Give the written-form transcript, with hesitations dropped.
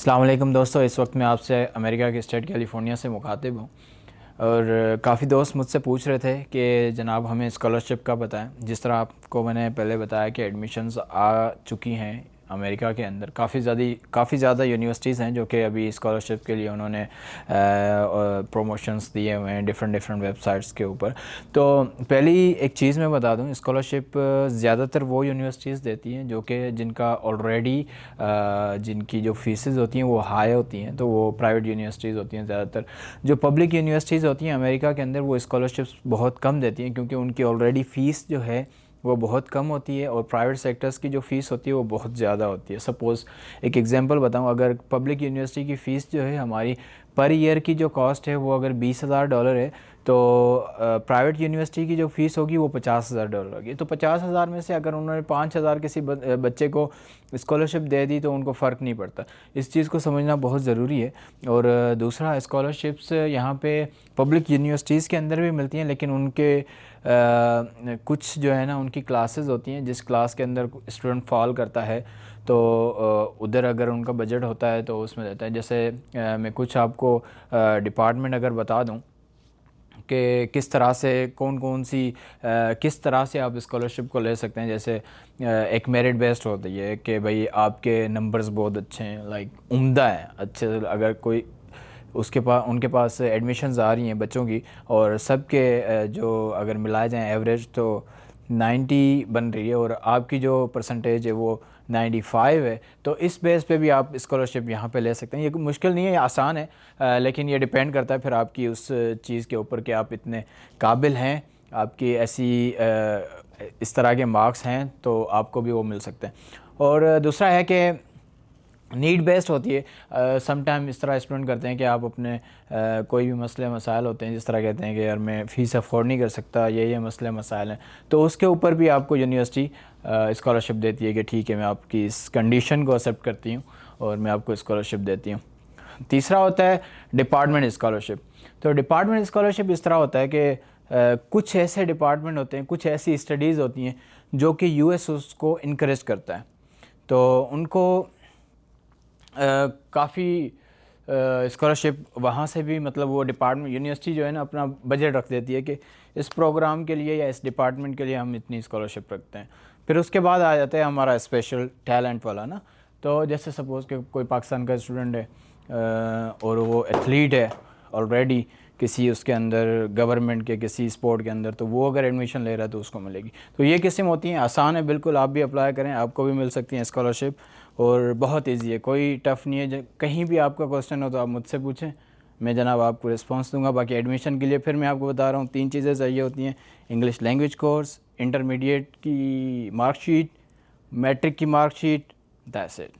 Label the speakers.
Speaker 1: अस्सलाम वालेकुम दोस्तों, इस वक्त मैं आपसे अमेरिका के स्टेट कैलिफोर्निया से मुखातिब हूँ। और काफ़ी दोस्त मुझसे पूछ रहे थे कि जनाब हमें स्कॉलरशिप का बताएं। जिस तरह आपको मैंने पहले बताया कि एडमिशन्स आ चुकी हैं अमेरिका के अंदर, काफ़ी ज़्यादा यूनिवर्सिटीज़ हैं जो कि अभी स्कॉलरशिप के लिए उन्होंने प्रमोशंस दिए हुए हैं डिफरेंट वेबसाइट्स के ऊपर। तो पहली एक चीज़ मैं बता दूं, स्कॉलरशिप ज़्यादातर वो यूनिवर्सिटीज़ देती हैं जो कि जिनका ऑलरेडी जिनकी जो फीसेस होती हैं वो हाई होती हैं, तो वो प्राइवेट यूनिवर्सिटीज़ होती हैं ज़्यादातर। जो पब्लिक यूनिवर्सिटीज़ होती हैं अमेरिका के अंदर वो स्कॉलरशिप्स बहुत कम देती हैं क्योंकि उनकी ऑलरेडी फ़ीस जो है वो बहुत कम होती है और प्राइवेट सेक्टर्स की जो फ़ीस होती है वो बहुत ज़्यादा होती है। सपोज़ एक एग्जांपल बताऊं, अगर पब्लिक यूनिवर्सिटी की फ़ीस जो है हमारी पर ईयर की जो कॉस्ट है वो अगर $20,000 है, तो प्राइवेट यूनिवर्सिटी की जो फ़ीस होगी वो $50,000 होगी। तो 50,000 में से अगर उन्होंने 5,000 किसी बच्चे को स्कॉलरशिप दे दी तो उनको फ़र्क नहीं पड़ता। इस चीज़ को समझना बहुत ज़रूरी है। और दूसरा, स्कॉलरशिप्स यहाँ पे पब्लिक यूनिवर्सिटीज़ के अंदर भी मिलती हैं, लेकिन उनके कुछ जो है ना उनकी क्लासेस होती हैं जिस क्लास के अंदर स्टूडेंट फॉल करता है तो उधर अगर उनका बजट होता है तो उसमें देता है। जैसे मैं कुछ आपको डिपार्टमेंट अगर बता दूं कि किस तरह से कौन कौन सी किस तरह से आप स्कॉलरशिप को ले सकते हैं। जैसे एक मेरिट बेस्ड होती है कि भाई आपके नंबर्स बहुत अच्छे हैं, लाइक उम्दा है अच्छे, अगर कोई उनके पास एडमिशन्स आ रही हैं बच्चों की और सबके जो अगर मिलाए जाएं एवरेज तो 90 बन रही है और आपकी जो परसेंटेज है वो 95 है, तो इस बेस पे भी आप स्कॉलरशिप यहाँ पे ले सकते हैं। ये कोई मुश्किल नहीं है, ये आसान है, लेकिन ये डिपेंड करता है फिर आपकी उस चीज़ के ऊपर कि आप इतने काबिल हैं, आपकी ऐसी इस तरह के मार्क्स हैं तो आपको भी वो मिल सकते हैं। और दूसरा है कि नीड बेस्ड होती है। सम टाइम इस तरह स्टूडेंट करते हैं कि आप अपने कोई भी मसले मसाइल होते हैं, जिस तरह कहते हैं कि यार मैं फ़ीस अफोर्ड नहीं कर सकता, ये मसले मसाइल हैं, तो उसके ऊपर भी आपको यूनिवर्सिटी स्कॉलरशिप देती है कि ठीक है मैं आपकी इस कंडीशन को एक्सेप्ट करती हूँ और मैं आपको स्कॉलरशिप देती हूँ। तीसरा होता है डिपार्टमेंट स्कॉलरशिप। तो डिपार्टमेंट स्कॉलरशिप इस तरह होता है कि कुछ ऐसे डिपार्टमेंट होते हैं, कुछ ऐसी स्टडीज़ होती हैं जो कि यूएस उसको इनकरेज करता है, तो उनको काफ़ी स्कॉलरशिप वहाँ से भी, मतलब वो डिपार्टमेंट यूनिवर्सिटी जो है ना अपना बजट रख देती है कि इस प्रोग्राम के लिए या इस डिपार्टमेंट के लिए हम इतनी स्कॉलरशिप रखते हैं। फिर उसके बाद आ जाता है हमारा स्पेशल टैलेंट वाला ना। तो जैसे सपोज़ कि कोई पाकिस्तान का स्टूडेंट है और वो एथलीट है ऑलरेडी किसी उसके अंदर गवर्नमेंट के किसी स्पोर्ट के अंदर, तो वो अगर एडमिशन ले रहा है तो उसको मिलेगी। तो ये किस्म होती हैं, आसान है बिल्कुल, आप भी अप्लाई करें आपको भी मिल सकती हैं स्कॉलरशिप और बहुत इजी है, कोई टफ़ नहीं है। कहीं भी आपका क्वेश्चन हो तो आप मुझसे पूछें, मैं जनाब आपको रिस्पांस दूंगा। बाकी एडमिशन के लिए फिर मैं आपको बता रहा हूँ 3 चीज़ें चाहिए होती हैं: इंग्लिश लैंग्वेज कोर्स, इंटरमीडिएट की मार्कशीट, मैट्रिक की मार्कशीट, दैट्स इट।